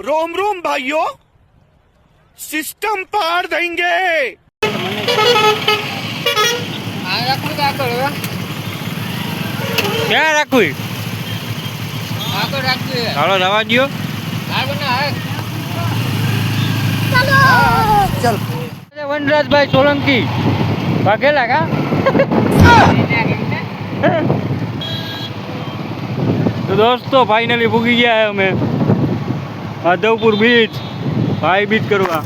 रोम रोम भाइयों, सिस्टम पार देंगे। ક્યાં રાખવી? હાલો જવા દો. चल વનરાજભાઈ સોલંકી ભાગેલા કા? તો દોસ્તો ફાઇનલી પૂગી ગયા હે અમે માધવપુર બીચ, ભાઈ બીચ કરવા.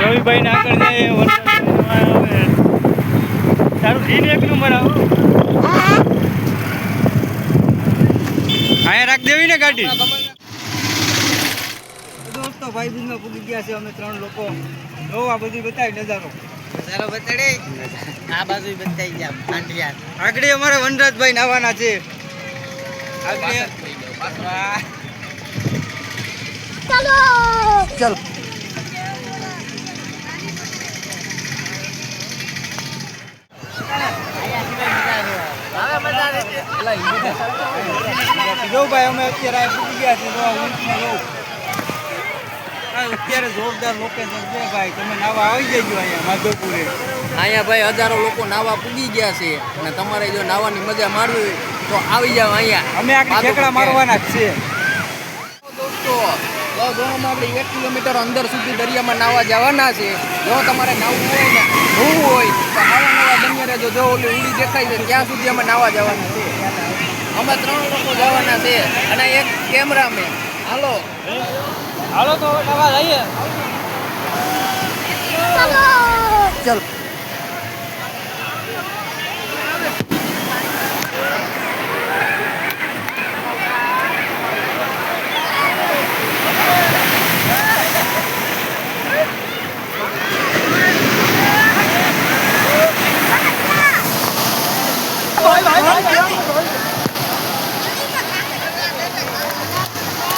રવિભાઈ ને આગળ જાય તારું ઘી એક નંબર આવો. અહીંયા રાખ દેવી ને ગાડી. દોસ્તો ભાઈ બીજમાં પૂગી ગયા છે અમે 3 લોકો. જો આ બધી બતાવી નજારો બતાડે. આ બાજુ બતાવી ગયા આગળ અમારા વનરાજભાઈ નાવાના છે. चल જો ભાઈ અમે અત્યારે પૂગી ગયા છે. અત્યારે જોરદાર લોકેશન છે ભાઈ. તમે નાવા આવી જજો અહીંયા માધવપુરે. અહીંયા ભાઈ હજારો લોકો નાવા પૂગી ગયા છે અને તમારે જો નાવાની મજા માણવી હોય તો આવી જાવ અહીંયા. અમે આગળ ઠેકડા મારવાના જ છે. દોસ્તો આપણે 1 કિલોમીટર અંદર સુધી દરિયામાં નાવા જવાના છે. જો તમારે નાવું હોય ને જોવું હોય તો આવા નવા બની રહેજો. જો ઓલી ઉડી દેખાય છે ત્યાં સુધી અમે નાવા જવાના છે. અમે 3 લોકો જવાના છે અને એક કેમેરામેન. હાલો હાલો તો નવા જઈએ. चल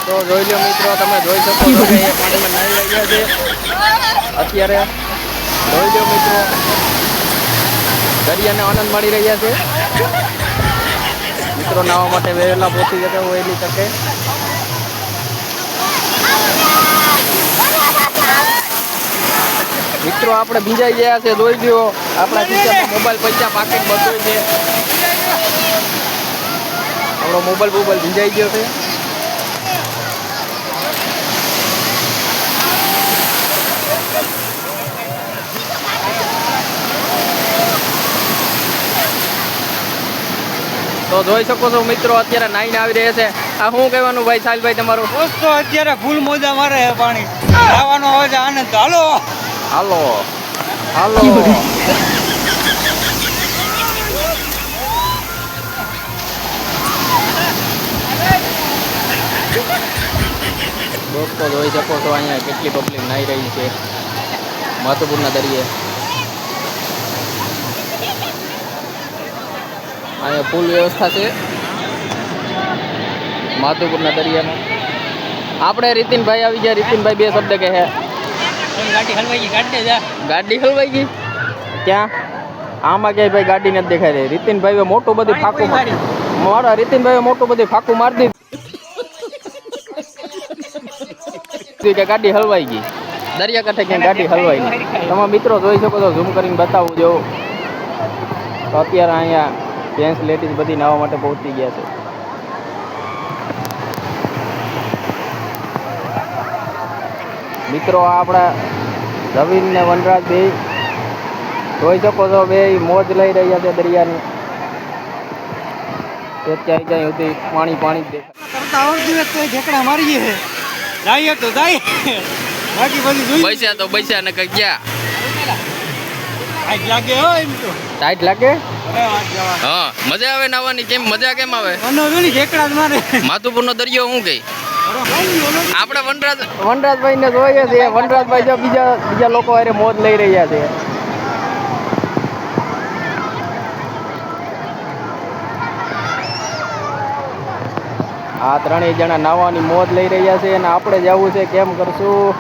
તો જોઈ લો મિત્રો, તમે જોઈ શકો છો કે એ પાણીમાં નાહી રહ્યા છે અત્યારે. જોઈ લો મિત્રો, દરિયાને આનંદ માણી રહ્યા છે મિત્રો. નાહવા માટે વહેલા પહોંચી જતા હોય એની તકે. મિત્રો આપણે ભીંજાઈ ગયા છે. જોઈ લો આપણા ખિસ્સામાં મોબાઈલ, પૈસા, પાકીટ બધું છે. આપણો મોબાઈલ ભીંજાઈ ગયો છે. તો જોઈ શકો છો મિત્રો, અત્યારે નાઈને આવી રહ્યા છે. આ શું કહેવાનું ભાઈ સાહિલભાઈ તમારું? દોસ્તો અત્યારે ફૂલ મોજા મારે છે પાણી. ખાવાનો આવે છે આનંદ. હાલો હાલો હાલો. દોસ્તો જોઈ શકો છો અહીંયા કેટલી પબ્લિક નાહી રહી છે માધવપુરના દરિયે. અહીંયા ફૂલ વ્યવસ્થા છે માધવપુરના દરિયામાં. આપણે રીતિનભાઈ આવી ગયા. રીતિનભાઈ 2 શબ્દ કહે. ગાડી હલવાઈ ગઈ. ગાડી હલવાઈ ગઈ ક્યાં? આમાં ક્યાંય ભાઈ ગાડી નથી દેખાઈ રહી. રીતિનભાઈ મોટું બધું ફાંકું મારા રીતિનભાઈ મોટું બધું ફાંકું મારી દીધું કે ગાડી હલવાઈ ગઈ. દરિયા કાંઠે ક્યાંય ગાડી હલવાઈ ગઈ. તમે મિત્રો જોઈ શકો છો, ઝૂમ કરીને બતાવું જો. તો અત્યારે અહીંયા જેન્ટ્સ લેડીઝ બધી નાહવા માટે પહોંચી ગયા છે. મિત્રો આપણા રવિન ને વનરાજ બે જોઈ શકો છો, બે મોજ લઈ રહ્યા છે દરિયાની. ક્યાંય ક્યાંય સુધી પાણી પાણી જ દેખાય. દિવસ તો ઠેકડા મારીએ છે. જઈએ તો જાય, બાકી બધું જોઈ. પૈસા તો પૈસા ને કઈ ગયા. ટાઈટ લાગે હો એમ તો. ટાઈટ લાગે? હા, મજા આવે નાવાની. કેમ મજા કેમ આવે? ઠેકડા જ મારે. માધવપુરનો દરિયો હું કઈ આપણે વનરાજભાઈ ને જોઈએ છે. વનરાજભાઈ જો બીજા લોકો હારે મોજ લઈ રહ્યા છે. આ 3 જણા નાવાની મોજ લઈ રહ્યા છે અને આપણે જવું છે. કેમ કરશું?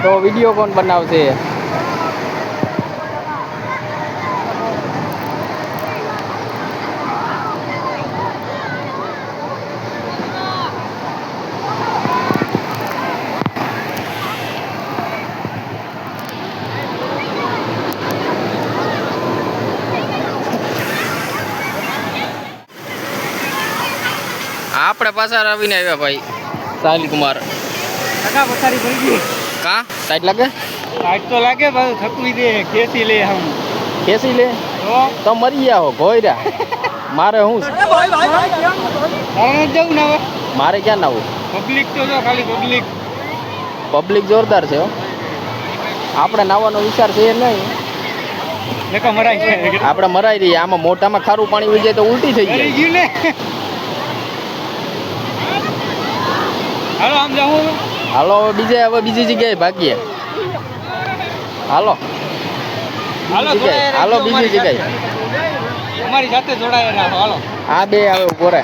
તો વિડીયો કોણ બનાવશે? આપણે પાછા આવીને આવ્યા ભાઈ સાહિલ કુમાર. કાકા પથારી પડી ગઈ. કા ટાઈટ લાગે? આજ તો લાગે ભાઈ થકવી દે ખેતી લે આમ. ખેંચી લે તો મરી ગયા હો ઘોયરા. મારે હું જવું ને હવે મારે ક્યાં નાવું? પબ્લિક તો જો ખાલી પબ્લિક. પબ્લિક જોરદાર છે હો. આપણે નાવાનો વિચાર છે નહીં. લેકો મરાય છે. આપણે મરાઈ રહીએ. આમાં મોઢામાં ખારું પાણી ઉઈ જાય તો ઉલટી થઈ મરી જાય. ગયું ને. હાલો આમ જાઉં. હાલો હવે બીજી જગ્યાએ ભાગીએ. હાલો હાલો બીજી જગ્યાએ. અમારી સાથે જોડાયા રાખો હાલો. આ બે હવે ઉભો રહે.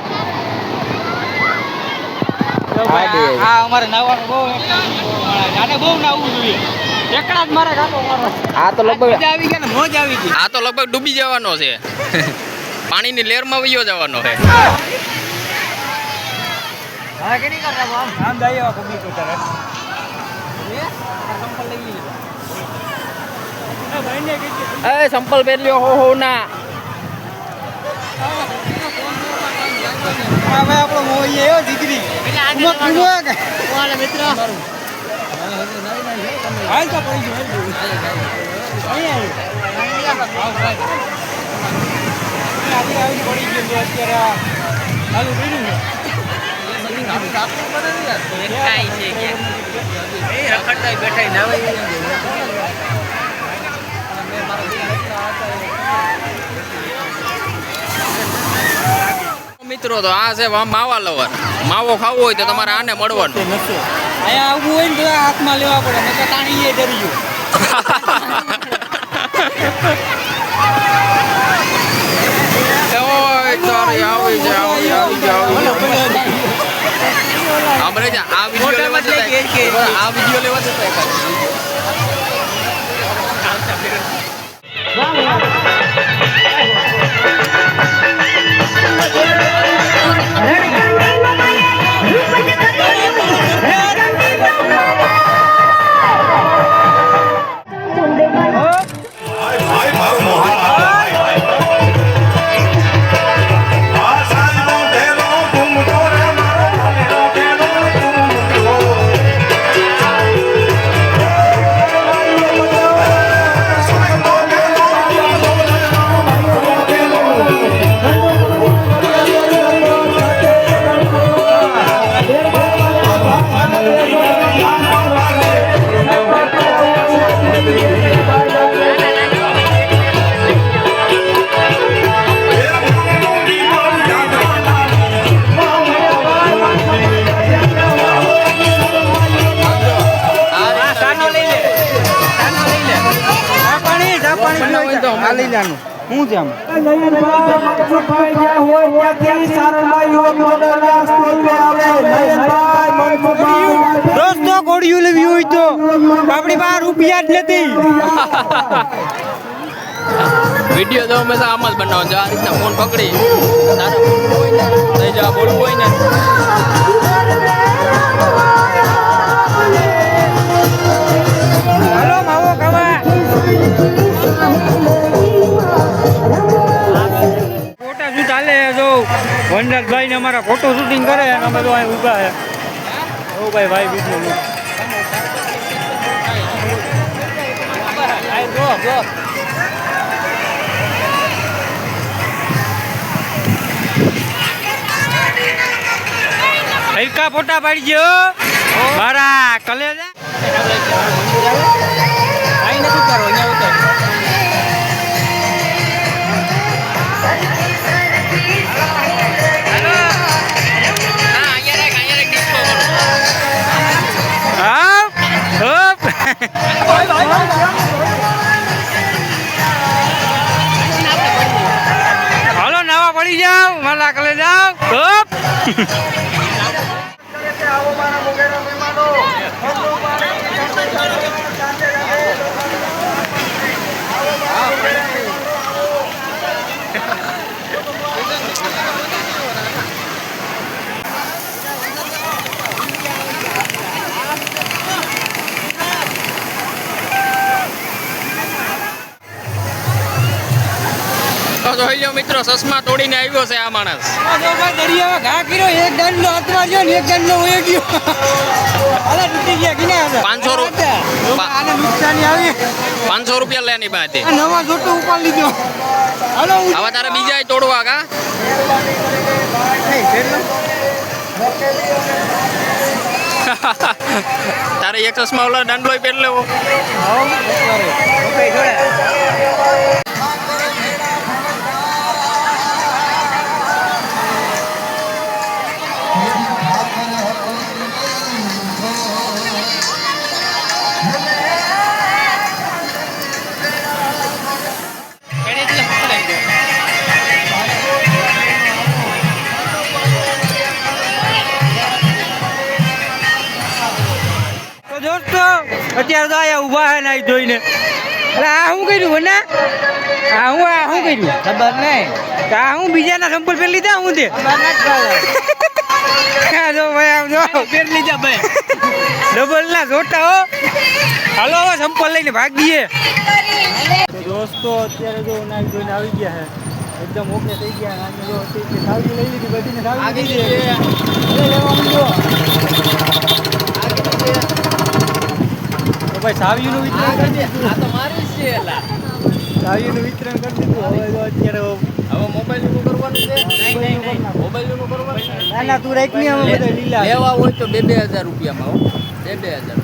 આ અમારે નાવાનું બહુ આને બહુ નાવું જોઈએ. એકડા જ મારે કાકો મારો. આ તો લગભગ મજા આવી ગઈ ને મોજ આવી ગઈ. આ તો લગભગ ડૂબી જવાનો છે. પાણીની લહેરમાં વયો જવાનો છે. હા કે નહીં કરતા આમ જઈએ પબ્લિક ઉતારે. એ સંપલ પહેર લ્યો હો ના. હા ભાઈ આપણો મોઈ એવો દીકરી. મિત્ર હાલ તો પડી ગયું. પડી ગયું અત્યારે ચાલુ કર્યું ને. મિત્રો તો આ છે માવા લવર. માવો ખાવો હોય તો તમારે આને મળવાનું. અહીંયા આવવું હોય ને તો હાથમાં લેવા પડે નકર તાણી ડરી ગયું. આ વિડીયો લેવા જતા હું છે આમ દોસ્તો કોડિયું લેવી હોય તો આપણી પાસે રૂપિયા જ નથી. વિડીયો તો હંમેશા આમ જ બનાવવાનો. આ રીતના ફોન પકડી તારા થઈ જા બોલવું હોય ને. હાલો માવો ખાવા. ફોટા શૂટ હાલે જો વનરાજભાઈ ને અમારા ફોટો શૂટિંગ કરે અને અમે તો અહીં ઊભા છે. ઓ ભાઈ બીજું હલકા ફોટા પાડી ગયો મારા કલેજા. આઈ નથી કરો અહીંયા ઉતર. હાલો નવા પડી જાવ માલા કલે જાવ. જોઈ લો મિત્રો, ચશ્મા તોડીને આવ્યો છે આ માણસ. દરિયામાં ઘા કર્યો, એક દંડનો હાથમાં ગયો ને એક દંડનો વહી ગયો. અરે તૂટી ગયા કિના 500 રૂપિયા. આને નુકસાની આવી. 500 રૂપિયા લેની બાતે. આ નવા જોટો ઉપાડી લીધો. હાલો હવે તારે બીજા તોડવા કા? તારે એક ચશ્મા ઓલા દાંડલોય પહેર લેવો. દોસ્તો અત્યારે તો આયા ઊભા હે નાઈ ધોઈને. અરે આ શું કર્યું ને? આ શું કર્યું ખબર નહીં. આ હું બીજાના સંપલ પહેરી લીધા હું તે જો ભાઈ આમ જો પહેરી લીધા ભાઈ ડબલ ના જોટા હો. હાલો સંપલ લઈને ભાગીએ. તો દોસ્તો અત્યારે જો નાઈ ધોઈને આવી ગયા હે, એકદમ ઓકે થઈ ગયા. આને જો સાવજી લઈ લીધી, બધીને સાવજી લીધી. લેવા માંડો ભાઈ. સાવીનું વિતરણ કરી દીધું. આ તો મારી જ છે એલા. સાવીનું વિતરણ કરી દીધું. હવે તો અત્યારે હવે મોબાઈલ નું કરવાનું છે. નહીં મોબાઈલ નું કરવાનું. ના ના તું રાખ નહીં. અમે બધા લીલા લેવા હોય તો 2,000 રૂપિયામાં હો. 2,000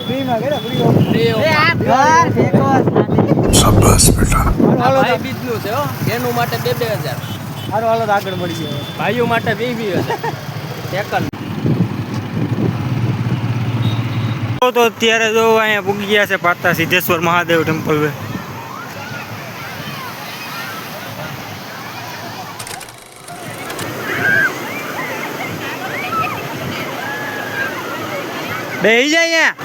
ફ્રીમાં કરે ફ્રી शाबाश बेटा ભાઈ બીજનું છે હો. એનું માટે 2,000. હાલો હાલો તો આગળ મળી ગયો. ભાઈઓ માટે 20,000 સેકન્ડ. તો અત્યારે જો અહીંયા પૂગી ગયા છે પાતા સિદ્ધેશ્વર મહાદેવ ટેમ્પલ. બેહી જાય અહીંયા.